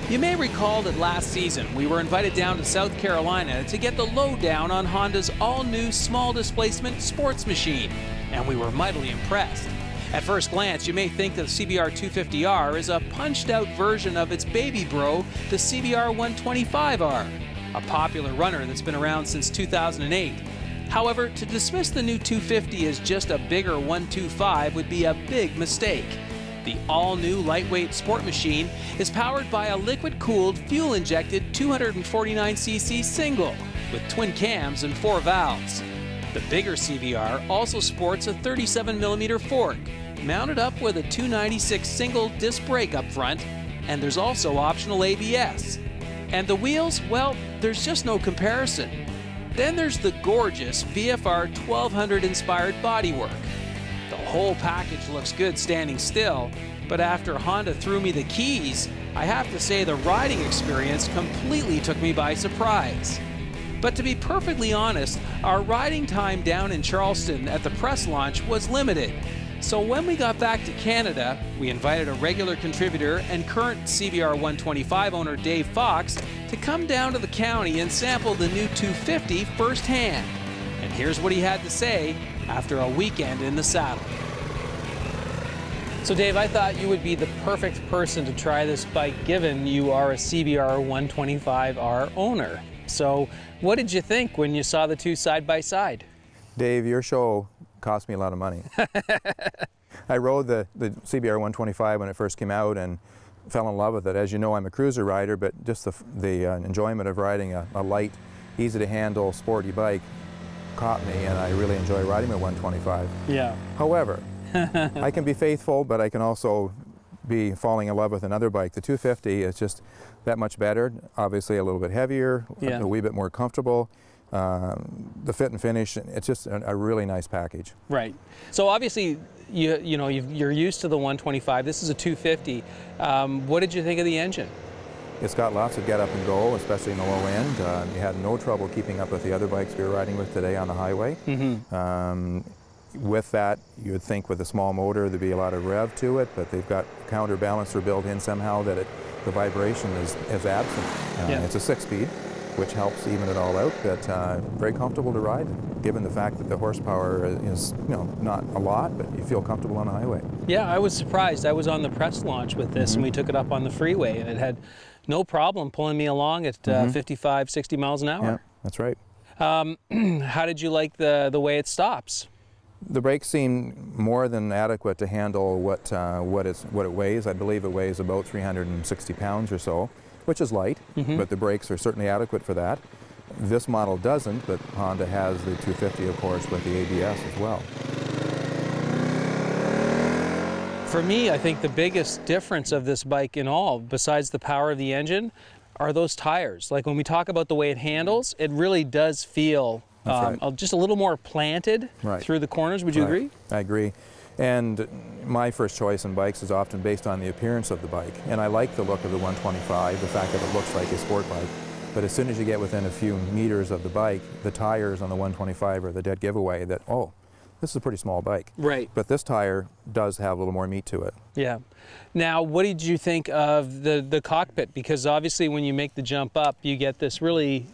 You may recall that last season we were invited down to South Carolina to get the lowdown on Honda's all-new small displacement sports machine, and we were mightily impressed. At first glance, you may think that the CBR 250R is a punched-out version of its baby bro, the CBR 125R, a popular runner that's been around since 2008. However, to dismiss the new 250 as just a bigger 125 would be a big mistake. The all-new lightweight sport machine is powered by a liquid-cooled, fuel-injected 249cc single with twin cams and 4 valves. The bigger CBR also sports a 37mm fork, mounted up with a 296 single disc brake up front, and there's also optional ABS. And the wheels, well, there's just no comparison. Then there's the gorgeous VFR 1200 inspired bodywork. The whole package looks good standing still, but after Honda threw me the keys, I have to say the riding experience completely took me by surprise. But to be perfectly honest, our riding time down in Charleston at the press launch was limited. So when we got back to Canada, we invited a regular contributor and current CBR 125 owner Dave Fox to come down to the county and sample the new 250 firsthand. And here's what he had to say after a weekend in the saddle. So Dave, I thought you would be the perfect person to try this bike given you are a CBR 125R owner. So what did you think when you saw the two side by side? Dave, your show cost me a lot of money. I rode the CBR 125 when it first came out and fell in love with it. As you know, I'm a cruiser rider, but just the enjoyment of riding a light, easy to handle, sporty bike caught me, and I really enjoy riding my 125. Yeah. However, I can be faithful, but I can also be falling in love with another bike. The 250 is just that much better, obviously a little bit heavier, yeah, a wee bit more comfortable. The fit and finish, it's just a really nice package. Right. So obviously, you're used to the 125. This is a 250. What did you think of the engine? It's got lots of get up and go, especially in the low end. You had no trouble keeping up with the other bikes we were riding with today on the highway. Mm-hmm. With that, you would think with a small motor there'd be a lot of rev to it, but they've got counterbalancer built in somehow that the vibration is absent. Yeah. It's a 6-speed, which helps even it all out, but very comfortable to ride, given the fact that the horsepower is, not a lot, but you feel comfortable on the highway. Yeah, I was surprised. I was on the press launch with this, and we took it up on the freeway, and it had no problem pulling me along at 55, 60 miles an hour. Yeah, that's right. How did you like the way it stops? The brakes seem more than adequate to handle what it weighs. I believe it weighs about 360 pounds or so, which is light, but the brakes are certainly adequate for that. This model doesn't, but Honda has the 250, of course, with the ABS as well. For me, I think the biggest difference of this bike in all, besides the power of the engine, are those tires. Like when we talk about the way it handles, it really does feel just a little more planted through the corners. Would you agree? I agree. And my first choice in bikes is often based on the appearance of the bike. And I like the look of the 125, the fact that it looks like a sport bike. But as soon as you get within a few meters of the bike, the tires on the 125 are the dead giveaway that, oh, this is a pretty small bike. Right. But this tire does have a little more meat to it. Yeah. Now, what did you think of the cockpit? Because obviously when you make the jump up, you get this really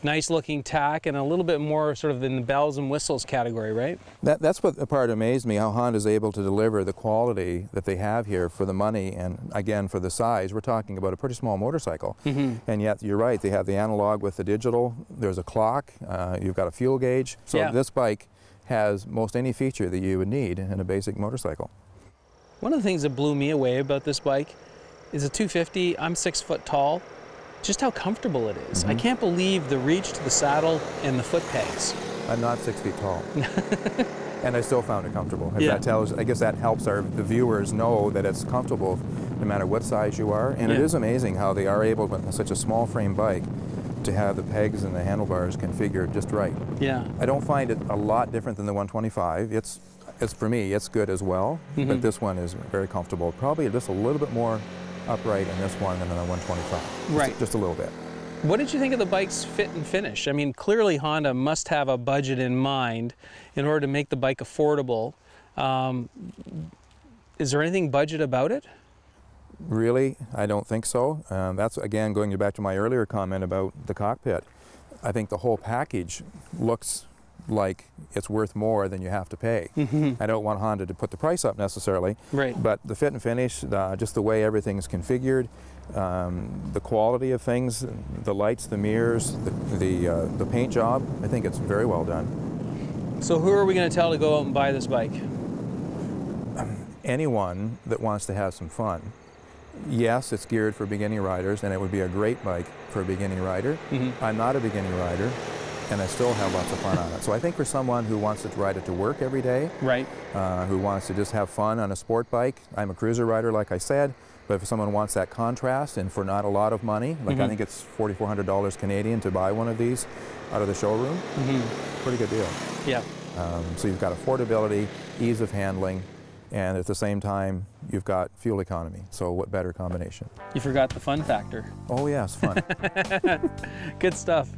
nice looking tack and a little bit more sort of in the bells and whistles category, right? That's what the part amazed me, how Honda's able to deliver the quality that they have here for the money and, again, for the size. We're talking about a pretty small motorcycle. And yet, you're right, they have the analog with the digital. There's a clock. You've got a fuel gauge. So this bike has most any feature that you would need in a basic motorcycle. One of the things that blew me away about this bike is a 250. I'm 6 foot tall. Just how comfortable it is. I can't believe the reach to the saddle and the foot pegs. I'm not 6 feet tall. And I still found it comfortable. If Yeah. that tells, I guess that helps the viewers know that it's comfortable no matter what size you are. And it is amazing how they are able, with such a small frame bike, to have the pegs and the handlebars configured just right. Yeah. I don't find it a lot different than the 125. It's for me, it's good as well, but this one is very comfortable. Probably just a little bit more upright in this one than in the 125. Right. Just a little bit. What did you think of the bike's fit and finish? I mean, clearly Honda must have a budget in mind in order to make the bike affordable. Is there anything budget about it? Really, I don't think so. That's, again, going back to my earlier comment about the cockpit. I think the whole package looks like it's worth more than you have to pay. I don't want Honda to put the price up necessarily, but the fit and finish, just the way everything's configured, the quality of things, the lights, the mirrors, the paint job, I think it's very well done. So who are we going to tell to go out and buy this bike? Anyone that wants to have some fun. Yes, it's geared for beginning riders, and it would be a great bike for a beginning rider. I'm not a beginning rider, and I still have lots of fun on it. So I think for someone who wants to ride it to work every day, who wants to just have fun on a sport bike, I'm a cruiser rider, like I said, but if someone wants that contrast and for not a lot of money, like I think it's $4,400 Canadian to buy one of these out of the showroom, pretty good deal. Yeah. So you've got affordability, ease of handling, and at the same time, you've got fuel economy. So what better combination? You forgot the fun factor. Oh yes, fun. Good stuff.